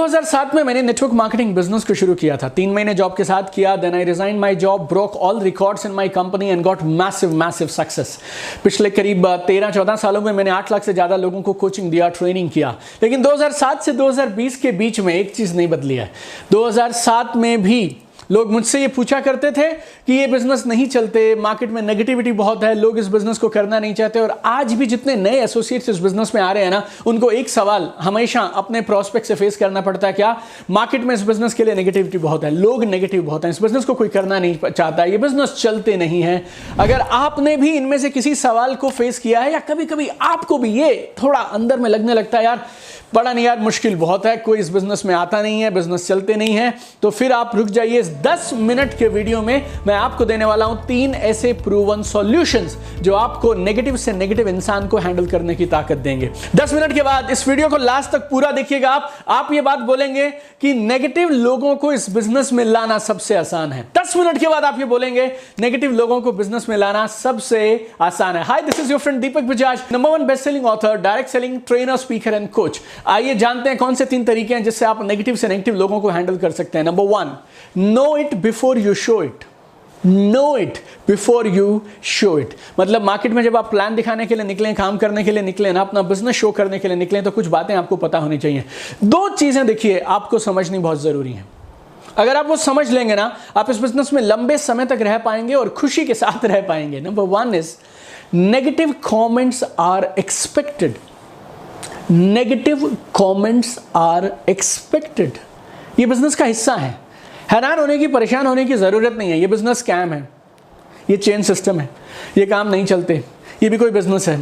2007 में मैंने network marketing business को शुरू किया था। 3 महीने जॉब के साथ किया, then I resign my job, broke all records in my company and got massive success. पिछले करीब 13-14 सालों में मैंने 8 लाख से ज्यादा लोगों को कोचिंग दिया, ट्रेनिंग किया। लेकिन 2007 से 2020 के बीच में एक चीज नहीं बदली है। 2007 में भी लोग मुझसे ये पूछा करते थे कि ये बिजनेस नहीं चलते, मार्केट में नेगेटिविटी बहुत है, लोग इस बिजनेस को करना नहीं चाहते। और आज भी जितने नए एसोसिएट्स इस बिजनेस में आ रहे हैं ना, उनको एक सवाल हमेशा अपने प्रोस्पेक्ट से फेस करना पड़ता है, क्या? मार्केट में इस बिजनेस के लिए नेगेटिविटी बहुत है, लोग नेगेटिव बहुत हैं, इस बिजनेस को कोई करना नहीं चाहता, ये बिजनेस चलते नहीं है। अगर आपने भी इनमें से किसी सवाल को फेस किया है या कभी कभी आपको भी ये थोड़ा अंदर में लगने लगता है, यार पता नहीं यार मुश्किल बहुत है, कोई इस बिजनेस में आता नहीं है, बिजनेस चलते नहीं है, तो फिर आप रुक जाइए। इस 10 मिनट के वीडियो में मैं आपको देने वाला हूं 3 ऐसे प्रूवन सॉल्यूशंस जो आपको नेगेटिव से नेगेटिव इंसान को हैंडल करने की ताकत देंगे। 10 मिनट के बाद इस वीडियो को लास्ट तक पूरा देखिएगा। आप ये बात बोलेंगे कि नेगेटिव लोगों को इस बिजनेस में लाना सबसे आसान है। 10 मिनट के बाद आप ये बोलेंगे नेगेटिव लोगों को बिजनेस में लाना सबसे आसान है। Hi, this is your friend Deepak Bajaj, number 1 best selling author, direct selling trainer, speaker and coach. आइए जानते हैं कौन से 3 तरीके हैं जिससे आप नेगेटिव से नेगेटिव लोगों को हैंडल कर सकते हैं। Number 1, know it before you show it. Know it before you show it. मतलब मार्केट में जब आप प्लान दिखाने के लिए निकले, काम करने के लिए निकले ना, अपना बिजनेस शो करने के लिए निकले, तो कुछ बातें आपको पता होनी चाहिए। 2 चीजें देखिए आपको समझनी बहुत जरूरी है। अगर आप वो समझ लेंगे ना, आप इस बिजनेस में लंबे समय तक रह पाएंगे और खुशी के साथ रह पाएंगे। Number 1 is negative comments are expected. Negative comments are expected. ये बिजनेस का हिस्सा है। हैरान होने की, परेशान होने की जरूरत नहीं है। ये बिजनेस स्कैम है, ये चेन सिस्टम है, ये काम नहीं चलते, ये भी कोई बिजनेस है।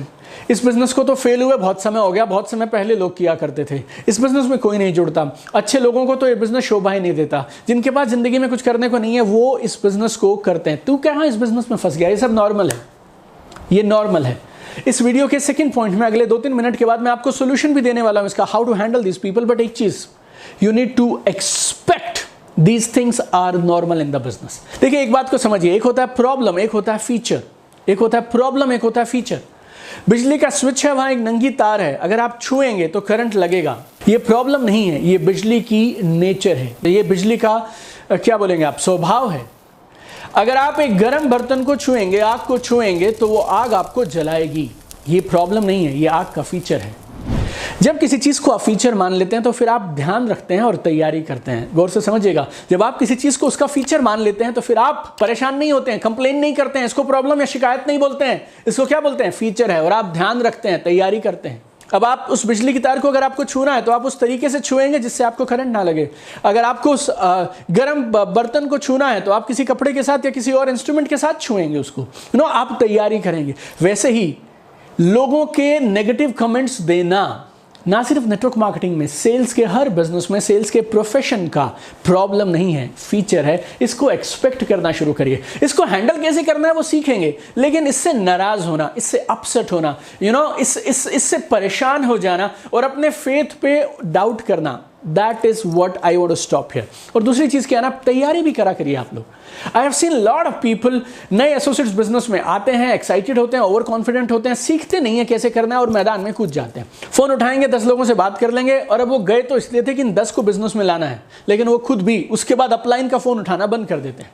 इस बिजनेस को तो फेल हुए बहुत समय हो गया, बहुत समय पहले लोग किया करते थे। इस बिजनेस में कोई नहीं जुड़ता। अच्छे लोगों को तो ये बिजनेस शोभा ही नहीं देता। जिनके पास जिंदगी में कुछ करने को नहीं है, वो इस बिजनेस को करते हैं। तू कहाँ इस बिजनेस में फंस गया? ये सब नॉर्मल है, ये नॉर्मल है। इस वीडियो के सेकंड पॉइंट में अगले 2-3 मिनट के बाद मैं आपको सोल्यूशन भी देने वाला हूं इसका, how to handle this people. But एक चीज, you need to expect these things are normal in the business. देखिए एक बात को समझिए, एक होता है प्रॉब्लम, एक होता है फीचर। एक होता है प्रॉब्लम, एक होता है फीचर। बिजली का स्विच है, वहां एक नंगी तार है, अगर आप छुएंगे तो करंट लगेगा। ये प्रॉब्लम नहीं है, ये बिजली की नेचर है, ये बिजली का क्या बोलेंगे आप, स्वभाव है। अगर आप एक गर्म बर्तन को छुएंगे, आग को छुएंगे, तो वो आग आपको जलाएगी। ये प्रॉब्लम नहीं है, ये आग का फीचर है। जब किसी चीज को आप फीचर मान लेते हैं तो फिर आप ध्यान रखते हैं और तैयारी करते हैं। गौर से समझिएगा, जब आप किसी चीज को उसका फीचर मान लेते हैं तो फिर आप परेशान नहीं होते हैं, कंप्लेन नहीं करते हैं, इसको प्रॉब्लम या शिकायत नहीं बोलते हैं, इसको क्या बोलते हैं, फीचर है। और आप ध्यान रखते हैं, तैयारी करते हैं। अब आप उस बिजली की तार को अगर आपको छूना है तो आप उस तरीके से छुएंगे जिससे आपको करंट ना लगे। अगर आपको उस गर्म बर्तन को छूना है तो आप किसी कपड़े के साथ या किसी और इंस्ट्रूमेंट के साथ छुएंगे उसको, आप तैयारी करेंगे। वैसे ही लोगों के नेगेटिव कमेंट्स देना ना सिर्फ नेटवर्क मार्केटिंग में, सेल्स के हर बिजनेस में, सेल्स के प्रोफेशन का प्रॉब्लम नहीं है, फीचर है। इसको एक्सपेक्ट करना शुरू करिए। इसको हैंडल कैसे करना है वो सीखेंगे, लेकिन इससे नाराज होना, इससे अपसेट होना, इससे परेशान हो जाना और अपने फेथ पे डाउट करना, that is what I want to stop here. और दूसरी चीज क्या है ना, तैयारी भी करा करिए आप लोग। I have seen lot of people नए एसोसिएट्स बिजनेस में आते हैं, एक्साइटेड होते हैं, ओवर कॉन्फिडेंट होते हैं, सीखते नहीं है कैसे करना है और मैदान में कूद जाते हैं। फोन उठाएंगे, 10 लोगों से बात कर लेंगे, और अब वो गए तो इसलिए थे कि इन 10 को बिजनेस में लाना है, लेकिन वो खुद भी उसके बाद अपलाइन का फोन उठाना बंद कर देते हैं।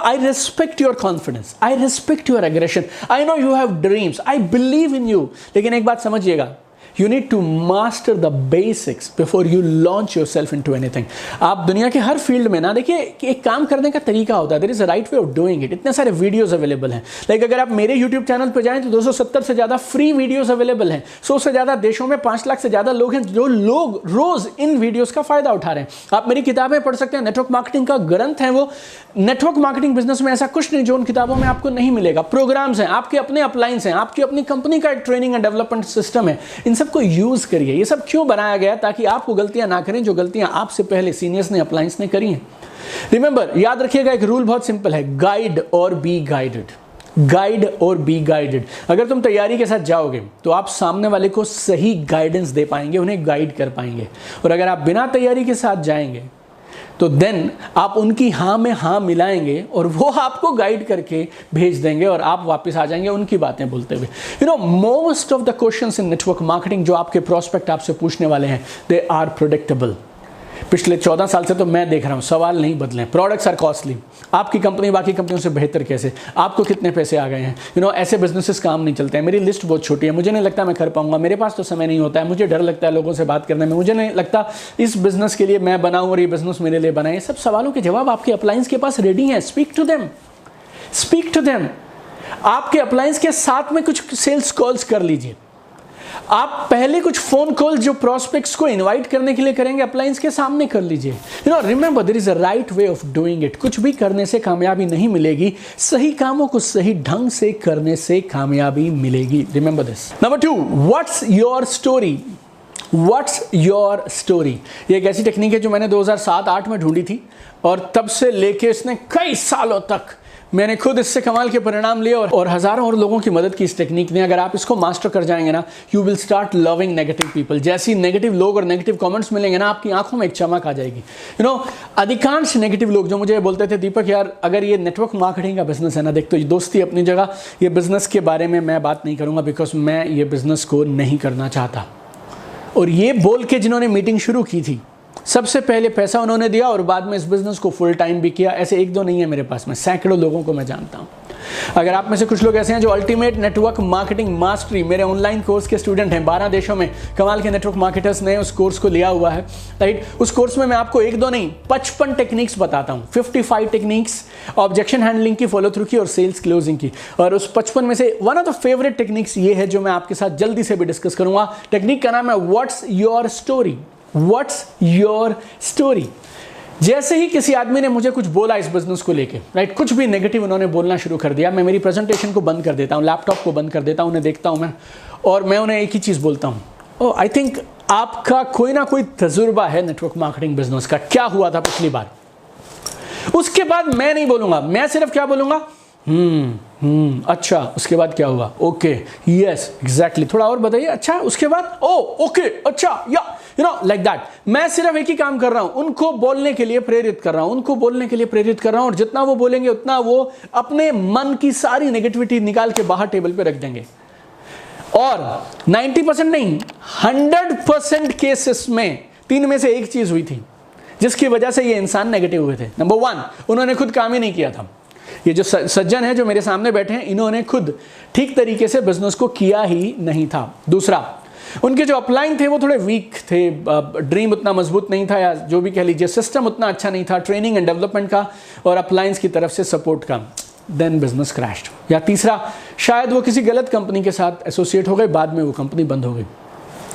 I respect your confidence, I respect your aggression, I know you have dreams, I believe in you। लेकिन एक बात समझिएगा, You need to master the basics before you launch yourself into anything। आप दुनिया के हर फील्ड में ना, देखिए एक काम करने का तरीका होता है, there is a right way of doing it। इतने सारे वीडियोस अवेलेबल हैं। लाइक अगर आप मेरे YouTube चैनल पर जाएं तो 270 से ज़्यादा फ्री वीडियोस अवेलेबल हैं। 100 से ज़्यादा देशों में 5 लाख से ज़्यादा लोग हैं जो लोग रोज इन वीडियोस का फायदा उठा रहे हैं। आप मेरी किताबें पढ़ सकते हैं, नेटवर्क मार्केटिंग का ग्रंथ है वो। नेटवर्क मार्केटिंग बिजनेस में ऐसा कुछ नहीं जो उन किताबों में आपको नहीं मिलेगा। प्रोग्राम्स हैं, आपके अपने अपलाइंस हैं, आपकी अपनी कंपनी का एक ट्रेनिंग एंड डेवलपमेंट सिस्टम है। इन सबको यूज करिए। ये सब क्यों बनाया गया? ताकि आपको गलतियां ना करें जो गलतियां आपसे पहले सीनियर्स ने, अपलाइंस ने करी हैं। रिमेंबर, याद रखिएगा, एक रूल बहुत सिंपल है, गाइड और बी गाइडेड। गाइड और बी गाइडेड। अगर तुम तैयारी के साथ जाओगे तो आप सामने वाले को सही गाइडेंस दे पाएंगे, उन्हें गाइड कर पाएंगे। और अगर आप बिना तैयारी के साथ जाएंगे तो देन आप उनकी हाँ में हाँ मिलाएंगे और वो आपको गाइड करके भेज देंगे और आप वापस आ जाएंगे उनकी बातें बोलते हुए। Most of the questions in network marketing जो आपके प्रोस्पेक्ट आपसे पूछने वाले हैं, दे आर प्रेडिक्टेबल। पिछले 14 साल से तो मैं देख रहा हूँ, सवाल नहीं बदले। प्रोडक्ट्स आर कॉस्टली, आपकी कंपनी बाकी कंपनियों से बेहतर कैसे, आपको कितने पैसे आ गए हैं, ऐसे बिजनेसेस काम नहीं चलते हैं। मेरी लिस्ट बहुत छोटी है, मुझे नहीं लगता मैं कर पाऊंगा, मेरे पास तो समय नहीं होता है, मुझे डर लगता है लोगों से बात करने में, मुझे नहीं लगता इस बिजनेस के लिए मैं बनाऊँ और ये बिजनेस मेरे लिए बनाए। सब सवालों के जवाब आपके अपलायंस के पास रेडी हैं। Speak to them, speak to them. आपके अपलायंस के साथ में कुछ सेल्स कॉल्स कर लीजिए। आप पहले कुछ फोन कॉल जो प्रोस्पेक्ट्स को इनवाइट करने के लिए करेंगे, अपलायंस के सामने कर लीजिए। Remember there is a right way of doing it. कुछ भी करने से कामयाबी नहीं मिलेगी, सही कामों को सही ढंग से करने से कामयाबी मिलेगी। Remember this. Number 2, what's your story. What's your story, ये एक ऐसी टेक्निक है जो मैंने 2007-8 में ढूंढी थी और तब से लेके इसने कई सालों तक मैंने खुद इससे कमाल के परिणाम लिए और हज़ारों और लोगों की मदद की इस टेक्निक ने। अगर आप इसको मास्टर कर जाएंगे ना, you will start loving negative people. जैसी नेगेटिव लोग और नेगेटिव कमेंट्स मिलेंगे ना, आपकी आंखों में एक चमक आ जाएगी। अधिकांश नेगेटिव लोग जो मुझे बोलते थे, दीपक यार अगर ये नेटवर्क मार्केटिंग का बिजनेस है ना, देख तो ये दोस्ती अपनी जगह, ये बिजनेस के बारे में मैं बात नहीं करूँगा बिकॉज मैं ये बिजनेस को नहीं करना चाहता। और ये बोल के जिन्होंने मीटिंग शुरू की थी, सबसे पहले पैसा उन्होंने दिया और बाद में इस बिजनेस को फुल टाइम भी किया। ऐसे एक दो नहीं है मेरे पास में, सैकड़ों लोगों को मैं जानता हूं। अगर आप में से कुछ लोग ऐसे हैं जो अल्टीमेट नेटवर्क मार्केटिंग मास्टरी मेरे ऑनलाइन कोर्स के स्टूडेंट हैं, 12 देशों में कमाल के नेटवर्क मार्केटर्स ने उस कोर्स को लिया हुआ है, राइट। उस कोर्स में मैं आपको एक दो नहीं 55 टेक्निक्स बताता हूं। 55 टेक्निक्स ऑब्जेक्शन हैंडलिंग की, फॉलो थ्रू की और सेल्स क्लोजिंग की। और उस 55 में से one of the favourite techniques ये है जो मैं आपके साथ जल्दी से भी डिस्कस करूंगा। टेक्निक का नाम है what's your story. What's your story. जैसे ही किसी आदमी ने मुझे कुछ बोला इस बिजनेस को लेके, राइट, कुछ भी नेगेटिव उन्होंने बोलना शुरू कर दिया, मैं मेरी प्रेजेंटेशन को बंद कर देता हूं, लैपटॉप को बंद कर देता हूं, उन्हें देखता हूं मैं, और मैं उन्हें एक ही चीज बोलता हूं, आई थिंक आपका कोई ना कोई तजुर्बा है नेटवर्क मार्केटिंग बिजनेस का, क्या हुआ था पिछली बार। उसके बाद मैं नहीं बोलूंगा, मैं सिर्फ क्या बोलूंगा, अच्छा उसके बाद क्या हुआ, ओके यस एग्जैक्टली, थोड़ा और बताइए, अच्छा उसके बाद, ओ ओके अच्छा, या लाइक दैट। मैं सिर्फ एक ही काम कर रहा हूं, उनको बोलने के लिए प्रेरित कर रहा हूं, उनको बोलने के लिए प्रेरित कर रहा हूं, और जितना वो बोलेंगे उतना वो अपने मन की सारी नेगेटिविटी निकाल के बाहर टेबल पे रख देंगे। और 90% नहीं 100% केसेस में 3 में से एक चीज हुई थी जिसकी वजह से ये इंसान नेगेटिव हुए थे। नंबर 1, उन्होंने खुद काम ही नहीं किया था। ये जो सज्जन है जो मेरे सामने बैठे हैं, इन्होंने खुद ठीक तरीके से बिजनेस को किया ही नहीं था। दूसरा, उनके जो अपलाइन थे वो थोड़े वीक थे, ड्रीम उतना मजबूत नहीं था, या जो भी कह लीजिए सिस्टम उतना अच्छा नहीं था ट्रेनिंग एंड डेवलपमेंट का और अपलाइंस की तरफ से सपोर्ट का। Then business crashed. या तीसरा, शायद वो किसी गलत कंपनी के साथ एसोसिएट हो गए, बाद में वो कंपनी बंद हो गई।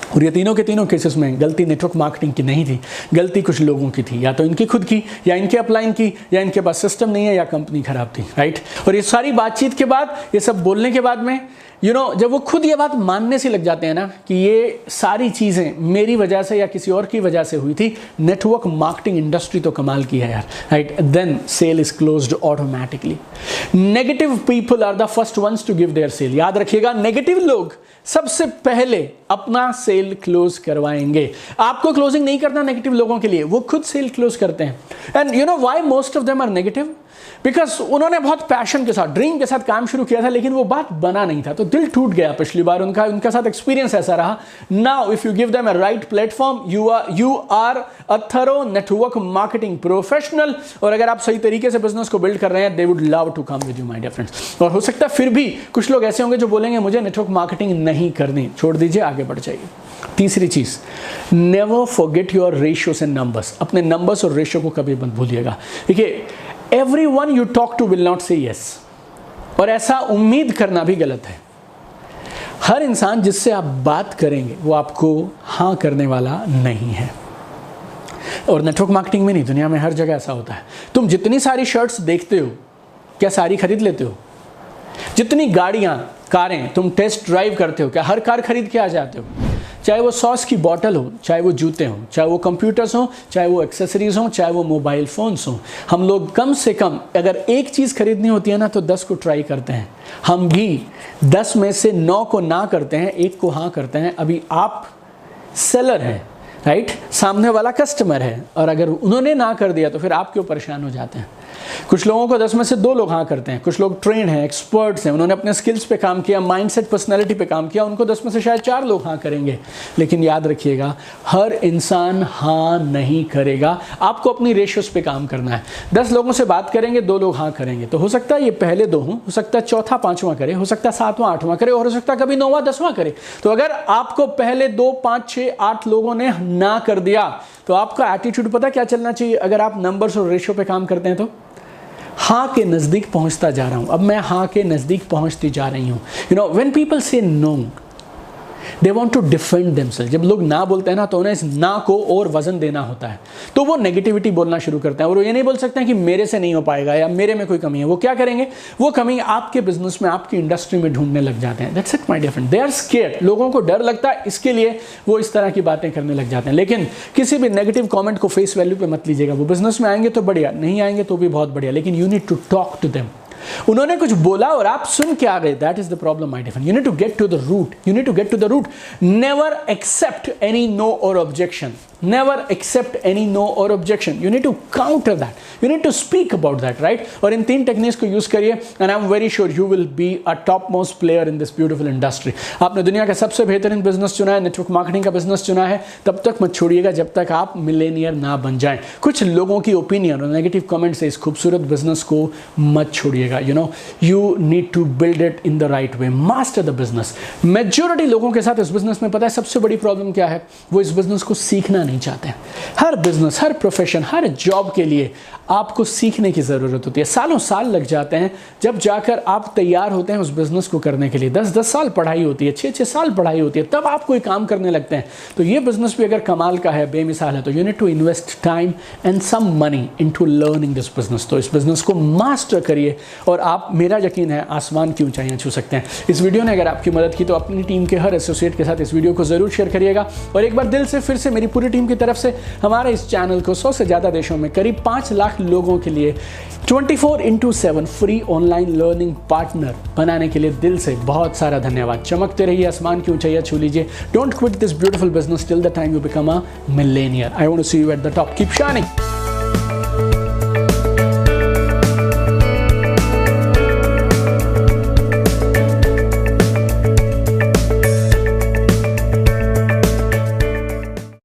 और ये तीनों के तीनों केसेस में गलती नेटवर्क मार्केटिंग की नहीं थी, गलती कुछ लोगों की थी, या तो इनकी खुद की, या इनके अपलाइन की, या इनके पास सिस्टम नहीं है, या कंपनी खराब थी, राइट। और ये सारी बातचीत के बाद, ये सब बोलने के बाद में जब वो खुद ये बात मानने से लग जाते हैं ना कि ये सारी चीज़ें मेरी वजह से या किसी और की वजह से हुई थी, नेटवर्क मार्केटिंग इंडस्ट्री तो कमाल की है यार, right, then sale is closed automatically. Negative people are the first ones to give their sale. याद रखिएगा, नेगेटिव लोग सबसे पहले अपना सेल क्लोज करवाएंगे। आपको क्लोजिंग नहीं करना नेगेटिव लोगों के लिए, वो खुद सेल क्लोज करते हैं। And you know why most of them are negative? Because उन्होंने बहुत पैशन के साथ, ड्रीम के साथ काम शुरू किया था, लेकिन वो बात बना नहीं था, तो दिल टूट गया पिछली बार उनका साथ एक्सपीरियंस ऐसा रहा। Now if you give them a right platform, you are a thorough network marketing professional, और अगर आप सही तरीके से बिजनेस को बिल्ड कर रहे हैं, they would love to come with you my dear friends. और हो सकता है फिर भी कुछ लोग ऐसे होंगे जो बोलेंगे मुझे नेटवर्क मार्केटिंग नहीं करनी, छोड़ दीजिए, आगे बढ़ जाइए। तीसरी चीज, never forget your ratios and numbers. अपने नंबर्स और रेशियो को कभी मत भूलिएगा। देखिए, everyone you talk to will not say yes, और ऐसा उम्मीद करना भी गलत है। हर इंसान जिससे आप बात करेंगे वो आपको हाँ करने वाला नहीं है। और नेटवर्क मार्केटिंग में नहीं, दुनिया में हर जगह ऐसा होता है। तुम जितनी सारी शर्ट्स देखते हो, क्या सारी खरीद लेते हो? जितनी गाड़ियां, कारें तुम टेस्ट ड्राइव करते हो, क्या हर कार खरीद के आ जाते हो? चाहे वो सॉस की बोतल हो, चाहे वो जूते हों, चाहे वो कंप्यूटर्स हों, चाहे वो एक्सेसरीज हों, चाहे वो मोबाइल फ़ोन्स हों, हम लोग कम से कम अगर एक चीज़ खरीदनी होती है ना तो 10 को ट्राई करते हैं। हम भी 10 में से 9 को ना करते हैं, 1 को हाँ करते हैं। अभी आप सेलर हैं, राइट, सामने वाला कस्टमर है, और अगर उन्होंने ना कर दिया तो फिर आप क्यों परेशान हो जाते हैं? कुछ लोगों को 10 में से 2 लोग हाँ करते हैं, कुछ लोग ट्रेंड हैं, एक्सपर्ट्स हैं, उन्होंने अपने स्किल्स पे काम किया, माइंडसेट, पर्सनैलिटी पे काम किया, उनको 10 में से शायद 4 लोग हाँ करेंगे। लेकिन याद रखिएगा, हर इंसान हाँ नहीं करेगा। आपको अपनी रेशियोज पे काम करना है। 10 लोगों से बात करेंगे, 2 लोग हाँ करेंगे, तो हो सकता है ये पहले 2 हों, हो सकता है चौथा 5वां करे, हो सकता है 7वां 8वां करे, और हो सकता है कभी 9वां 10वां करे। तो अगर आपको पहले 2 5 6 8 लोगों ने ना कर दिया, तो आपका एटीट्यूड पता क्या चलना चाहिए? अगर आप नंबर्स और रेशियो पे काम करते हैं तो हाँ के नज़दीक पहुंचता जा रहा हूं, अब मैं हाँ के नज़दीक पहुंचती जा रही हूं। You know, when people say no, they want to defend themselves. जब लोग ना बोलते हैं ना, तो उन्हें इस ना को और वजन देना होता है, तो वो नेगेटिविटी बोलना शुरू करते हैं। और वो ये नहीं बोल सकते हैं कि मेरे से नहीं हो पाएगा या मेरे में कोई कमी है। वो क्या करेंगे? वो कमी आपके बिजनेस में, आपकी इंडस्ट्री में ढूंढने लग जाते हैं। That's it my dear friend, they are scared. लोगों को डर लगता है, इसके लिए वो इस तरह की बातें करने लग जाते हैं। लेकिन किसी भी नेगेटिव कॉमेंट को फेस वैल्यू पे मत लीजिएगा। वो बिजनेस में आएंगे तो बढ़िया, नहीं आएंगे तो भी बहुत बढ़िया, लेकिन you need to talk to them. उन्होंने कुछ बोला और आप सुन के आ गए, that is the problem my dear friend. You need to get to the root, you need to get to the root. Never accept any no और objection, never accept any no or objection. You need to counter that, you need to speak about that, right? और इन 3 techniques को use करिए, and I'm very sure you will be a topmost player in this beautiful industry. आपने दुनिया का सबसे बेहतरीन business चुना है, नेटवर्क मार्केटिंग का बिजनेस चुना है, तब तक मत छोड़िएगा जब तक आप मिलेनियर ना बन जाएं। कुछ लोगों की ओपिनियन और नेगेटिव कमेंट से इस खूबसूरत बिजनेस को मत छोड़िएगा। You know, you need to build it in the right way, master the business. Majority लोगों के साथ इस बिजनेस में पता है सबसे बड़ी प्रॉब्लम क्या है? वो इस बिजनेस को सीखना नहीं चाहते हैं। हर बिजनेस, हर प्रोफेशन, हर जॉब के लिए आपको सीखने की ज़रूरत होती है। सालों साल लग जाते हैं जब जाकर आप तैयार होते हैं उस बिजनेस को करने के लिए। 10-10 साल पढ़ाई होती है, 6-6 साल पढ़ाई होती है, तब आप कोई काम करने लगते हैं। तो ये बिजनेस भी अगर कमाल का है, बेमिसाल है, तो you need to invest time and some money into learning this business. तो इस बिजनेस को मास्टर करिए और आप, मेरा यकीन है, आसमान की ऊंचाइयां छू सकते हैं। इस वीडियो ने अगर आपकी मदद की तो अपनी टीम के हर एसोसिएट के साथ इस वीडियो को जरूर शेयर करिएगा। और एक बार दिल से फिर से मेरी पूरी टीम की तरफ से हमारे इस चैनल को 100 से ज़्यादा देशों में करीब 5 लाख लोगों के लिए 24/7 फ्री ऑनलाइन लर्निंग पार्टनर बनाने के लिए दिल से बहुत सारा धन्यवाद। चमकते रहिए, आसमान की ऊंचाइयां छू लीजिए। Don't quit this beautiful business till the time you become a millionaire. I want to see you at the top. Keep shining.